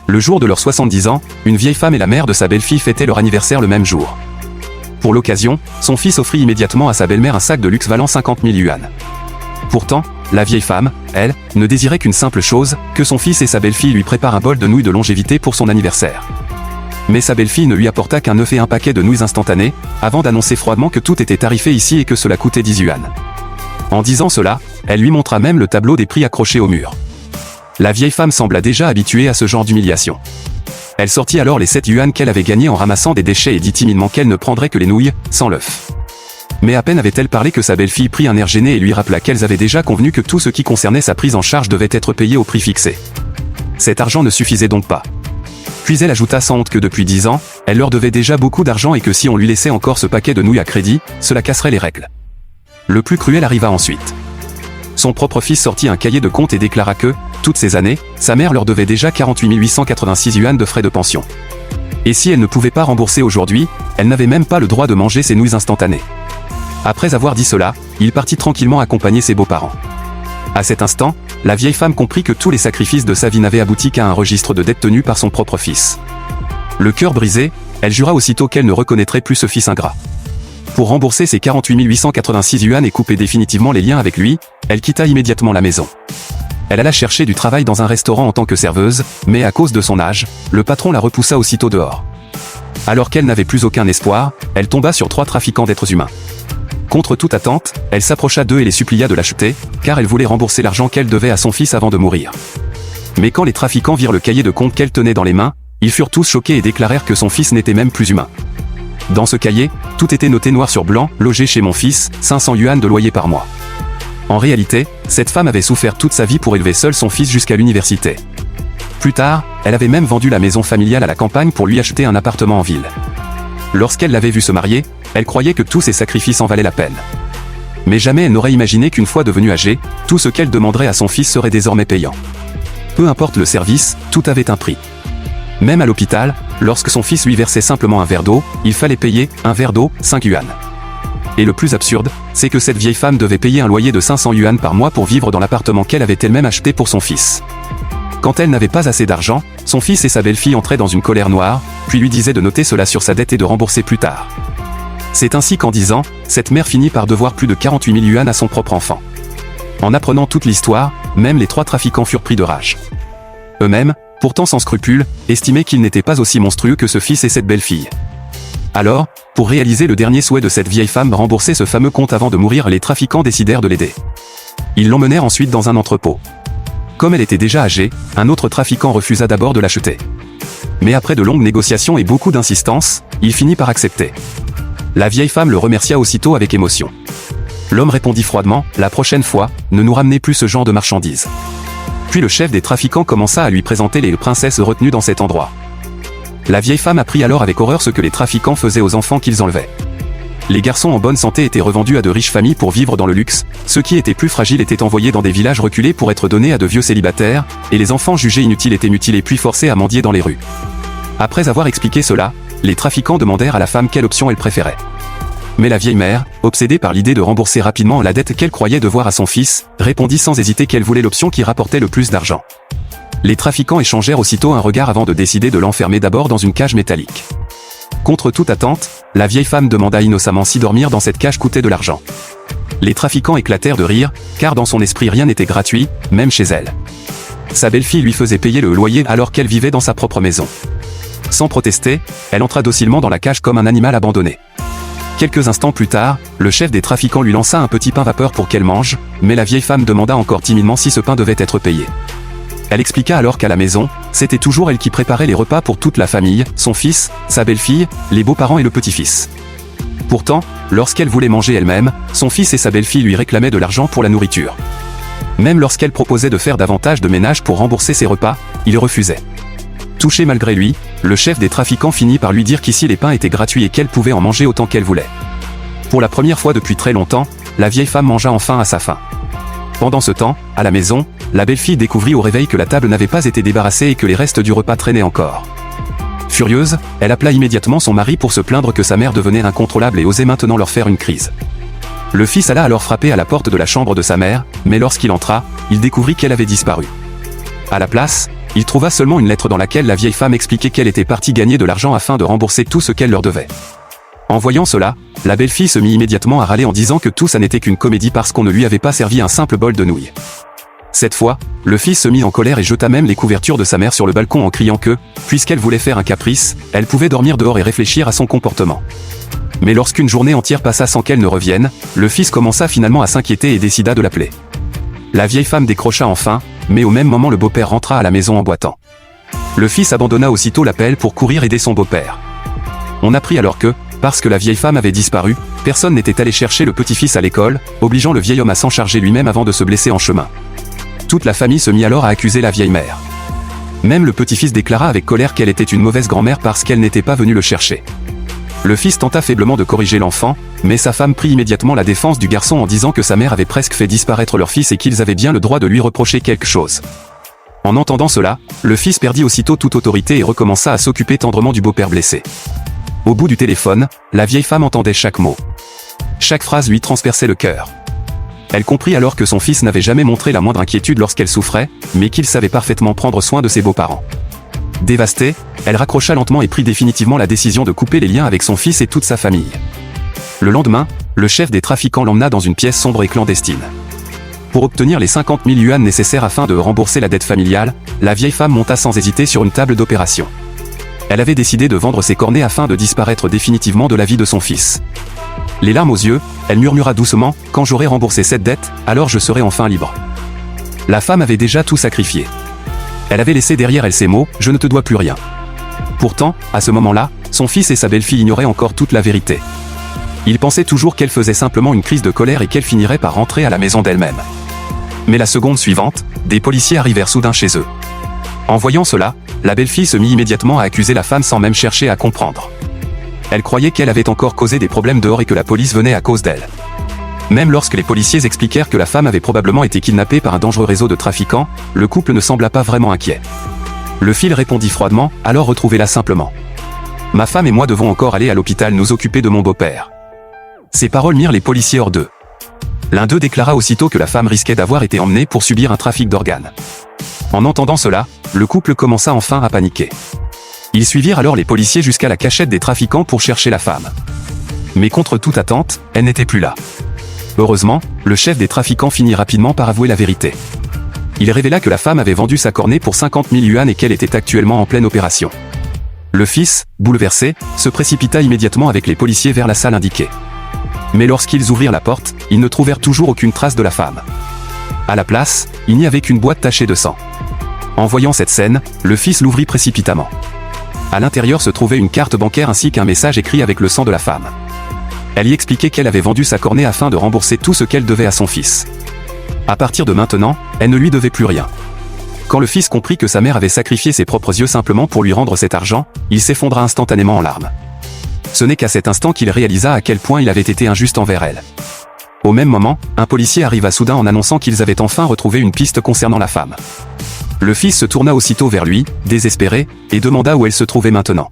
Le jour de leurs 70 ans, une vieille femme et la mère de sa belle-fille fêtaient leur anniversaire le même jour. Pour l'occasion, son fils offrit immédiatement à sa belle-mère un sac de luxe valant 50 000 yuan. Pourtant, la vieille femme, elle, ne désirait qu'une simple chose, que son fils et sa belle-fille lui préparent un bol de nouilles de longévité pour son anniversaire. Mais sa belle-fille ne lui apporta qu'un œuf et un paquet de nouilles instantanées, avant d'annoncer froidement que tout était tarifé ici et que cela coûtait 10 yuan. En disant cela, elle lui montra même le tableau des prix accroché au mur. La vieille femme sembla déjà habituée à ce genre d'humiliation. Elle sortit alors les 7 yuan qu'elle avait gagnés en ramassant des déchets et dit timidement qu'elle ne prendrait que les nouilles, sans l'œuf. Mais à peine avait-elle parlé que sa belle-fille prit un air gêné et lui rappela qu'elles avaient déjà convenu que tout ce qui concernait sa prise en charge devait être payé au prix fixé. Cet argent ne suffisait donc pas. Puis elle ajouta sans honte que depuis 10 ans, elle leur devait déjà beaucoup d'argent et que si on lui laissait encore ce paquet de nouilles à crédit, cela casserait les règles. Le plus cruel arriva ensuite. Son propre fils sortit un cahier de compte et déclara que, toutes ces années, sa mère leur devait déjà 48 886 yuan de frais de pension. Et si elle ne pouvait pas rembourser aujourd'hui, elle n'avait même pas le droit de manger ses nouilles instantanées. Après avoir dit cela, il partit tranquillement accompagner ses beaux-parents. À cet instant, la vieille femme comprit que tous les sacrifices de sa vie n'avaient abouti qu'à un registre de dettes tenues par son propre fils. Le cœur brisé, elle jura aussitôt qu'elle ne reconnaîtrait plus ce fils ingrat. Pour rembourser ses 48 886 yuan et couper définitivement les liens avec lui, elle quitta immédiatement la maison. Elle alla chercher du travail dans un restaurant en tant que serveuse, mais à cause de son âge, le patron la repoussa aussitôt dehors. Alors qu'elle n'avait plus aucun espoir, elle tomba sur 3 trafiquants d'êtres humains. Contre toute attente, elle s'approcha d'eux et les supplia de l'acheter, car elle voulait rembourser l'argent qu'elle devait à son fils avant de mourir. Mais quand les trafiquants virent le cahier de compte qu'elle tenait dans les mains, ils furent tous choqués et déclarèrent que son fils n'était même plus humain. Dans ce cahier, tout était noté noir sur blanc, logé chez mon fils, 500 yuan de loyer par mois. En réalité, cette femme avait souffert toute sa vie pour élever seule son fils jusqu'à l'université. Plus tard, elle avait même vendu la maison familiale à la campagne pour lui acheter un appartement en ville. Lorsqu'elle l'avait vu se marier, elle croyait que tous ses sacrifices en valaient la peine. Mais jamais elle n'aurait imaginé qu'une fois devenue âgée, tout ce qu'elle demanderait à son fils serait désormais payant. Peu importe le service, tout avait un prix. Même à l'hôpital, lorsque son fils lui versait simplement un verre d'eau, il fallait payer, un verre d'eau, 5 yuan. Et le plus absurde, c'est que cette vieille femme devait payer un loyer de 500 yuan par mois pour vivre dans l'appartement qu'elle avait elle-même acheté pour son fils. Quand elle n'avait pas assez d'argent, son fils et sa belle-fille entraient dans une colère noire, puis lui disaient de noter cela sur sa dette et de rembourser plus tard. C'est ainsi qu'en 10 ans, cette mère finit par devoir plus de 48 000 yuan à son propre enfant. En apprenant toute l'histoire, même les 3 trafiquants furent pris de rage. Eux-mêmes, pourtant sans scrupules, estimaient qu'ils n'étaient pas aussi monstrueux que ce fils et cette belle-fille. Alors, pour réaliser le dernier souhait de cette vieille femme, rembourser ce fameux compte avant de mourir, les trafiquants décidèrent de l'aider. Ils l'emmenèrent ensuite dans un entrepôt. Comme elle était déjà âgée, un autre trafiquant refusa d'abord de l'acheter. Mais après de longues négociations et beaucoup d'insistance, il finit par accepter. La vieille femme le remercia aussitôt avec émotion. L'homme répondit froidement, « La prochaine fois, ne nous ramenez plus ce genre de marchandises. » Puis le chef des trafiquants commença à lui présenter les princesses retenues dans cet endroit. La vieille femme apprit alors avec horreur ce que les trafiquants faisaient aux enfants qu'ils enlevaient. Les garçons en bonne santé étaient revendus à de riches familles pour vivre dans le luxe, ceux qui étaient plus fragiles étaient envoyés dans des villages reculés pour être donnés à de vieux célibataires, et les enfants jugés inutiles étaient mutilés puis forcés à mendier dans les rues. Après avoir expliqué cela, les trafiquants demandèrent à la femme quelle option elle préférait. Mais la vieille mère, obsédée par l'idée de rembourser rapidement la dette qu'elle croyait devoir à son fils, répondit sans hésiter qu'elle voulait l'option qui rapportait le plus d'argent. Les trafiquants échangèrent aussitôt un regard avant de décider de l'enfermer d'abord dans une cage métallique. Contre toute attente, la vieille femme demanda innocemment si dormir dans cette cage coûtait de l'argent. Les trafiquants éclatèrent de rire, car dans son esprit rien n'était gratuit, même chez elle. Sa belle-fille lui faisait payer le loyer alors qu'elle vivait dans sa propre maison. Sans protester, elle entra docilement dans la cage comme un animal abandonné. Quelques instants plus tard, le chef des trafiquants lui lança un petit pain vapeur pour qu'elle mange, mais la vieille femme demanda encore timidement si ce pain devait être payé. Elle expliqua alors qu'à la maison, c'était toujours elle qui préparait les repas pour toute la famille, son fils, sa belle-fille, les beaux-parents et le petit-fils. Pourtant, lorsqu'elle voulait manger elle-même, son fils et sa belle-fille lui réclamaient de l'argent pour la nourriture. Même lorsqu'elle proposait de faire davantage de ménage pour rembourser ses repas, il refusait. Touché malgré lui, le chef des trafiquants finit par lui dire qu'ici les pains étaient gratuits et qu'elle pouvait en manger autant qu'elle voulait. Pour la première fois depuis très longtemps, la vieille femme mangea enfin à sa faim. Pendant ce temps, à la maison, la belle-fille découvrit au réveil que la table n'avait pas été débarrassée et que les restes du repas traînaient encore. Furieuse, elle appela immédiatement son mari pour se plaindre que sa mère devenait incontrôlable et osait maintenant leur faire une crise. Le fils alla alors frapper à la porte de la chambre de sa mère, mais lorsqu'il entra, il découvrit qu'elle avait disparu. À la place, il trouva seulement une lettre dans laquelle la vieille femme expliquait qu'elle était partie gagner de l'argent afin de rembourser tout ce qu'elle leur devait. En voyant cela, la belle-fille se mit immédiatement à râler en disant que tout ça n'était qu'une comédie parce qu'on ne lui avait pas servi un simple bol de nouilles. Cette fois, le fils se mit en colère et jeta même les couvertures de sa mère sur le balcon en criant que, puisqu'elle voulait faire un caprice, elle pouvait dormir dehors et réfléchir à son comportement. Mais lorsqu'une journée entière passa sans qu'elle ne revienne, le fils commença finalement à s'inquiéter et décida de l'appeler. La vieille femme décrocha enfin, mais au même moment le beau-père rentra à la maison en boitant. Le fils abandonna aussitôt l'appel pour courir aider son beau-père. On apprit alors que, parce que la vieille femme avait disparu, personne n'était allé chercher le petit-fils à l'école, obligeant le vieil homme à s'en charger lui-même avant de se blesser en chemin. Toute la famille se mit alors à accuser la vieille mère. Même le petit-fils déclara avec colère qu'elle était une mauvaise grand-mère parce qu'elle n'était pas venue le chercher. Le fils tenta faiblement de corriger l'enfant, mais sa femme prit immédiatement la défense du garçon en disant que sa mère avait presque fait disparaître leur fils et qu'ils avaient bien le droit de lui reprocher quelque chose. En entendant cela, le fils perdit aussitôt toute autorité et recommença à s'occuper tendrement du beau-père blessé. Au bout du téléphone, la vieille femme entendait chaque mot. Chaque phrase lui transperçait le cœur. Elle comprit alors que son fils n'avait jamais montré la moindre inquiétude lorsqu'elle souffrait, mais qu'il savait parfaitement prendre soin de ses beaux-parents. Dévastée, elle raccrocha lentement et prit définitivement la décision de couper les liens avec son fils et toute sa famille. Le lendemain, le chef des trafiquants l'emmena dans une pièce sombre et clandestine. Pour obtenir les 50 000 yuan nécessaires afin de rembourser la dette familiale, la vieille femme monta sans hésiter sur une table d'opération. Elle avait décidé de vendre ses cornets afin de disparaître définitivement de la vie de son fils. Les larmes aux yeux, elle murmura doucement, « Quand j'aurai remboursé cette dette, alors je serai enfin libre. » La femme avait déjà tout sacrifié. Elle avait laissé derrière elle ces mots, « Je ne te dois plus rien. » Pourtant, à ce moment-là, son fils et sa belle-fille ignoraient encore toute la vérité. Ils pensaient toujours qu'elle faisait simplement une crise de colère et qu'elle finirait par rentrer à la maison d'elle-même. Mais la seconde suivante, des policiers arrivèrent soudain chez eux. En voyant cela, la belle-fille se mit immédiatement à accuser la femme sans même chercher à comprendre. Elle croyait qu'elle avait encore causé des problèmes dehors et que la police venait à cause d'elle. Même lorsque les policiers expliquèrent que la femme avait probablement été kidnappée par un dangereux réseau de trafiquants, le couple ne sembla pas vraiment inquiet. Le fil répondit froidement, « Alors retrouvez-la simplement. Ma femme et moi devons encore aller à l'hôpital nous occuper de mon beau-père. » Ces paroles mirent les policiers hors d'eux. L'un d'eux déclara aussitôt que la femme risquait d'avoir été emmenée pour subir un trafic d'organes. En entendant cela, le couple commença enfin à paniquer. Ils suivirent alors les policiers jusqu'à la cachette des trafiquants pour chercher la femme. Mais contre toute attente, elle n'était plus là. Heureusement, le chef des trafiquants finit rapidement par avouer la vérité. Il révéla que la femme avait vendu sa cornée pour 50 000 yuan et qu'elle était actuellement en pleine opération. Le fils, bouleversé, se précipita immédiatement avec les policiers vers la salle indiquée. Mais lorsqu'ils ouvrirent la porte, ils ne trouvèrent toujours aucune trace de la femme. À la place, il n'y avait qu'une boîte tachée de sang. En voyant cette scène, le fils l'ouvrit précipitamment. À l'intérieur se trouvait une carte bancaire ainsi qu'un message écrit avec le sang de la femme. Elle y expliquait qu'elle avait vendu sa cornée afin de rembourser tout ce qu'elle devait à son fils. À partir de maintenant, elle ne lui devait plus rien. Quand le fils comprit que sa mère avait sacrifié ses propres yeux simplement pour lui rendre cet argent, il s'effondra instantanément en larmes. Ce n'est qu'à cet instant qu'il réalisa à quel point il avait été injuste envers elle. Au même moment, un policier arriva soudain en annonçant qu'ils avaient enfin retrouvé une piste concernant la femme. Le fils se tourna aussitôt vers lui, désespéré, et demanda où elle se trouvait maintenant.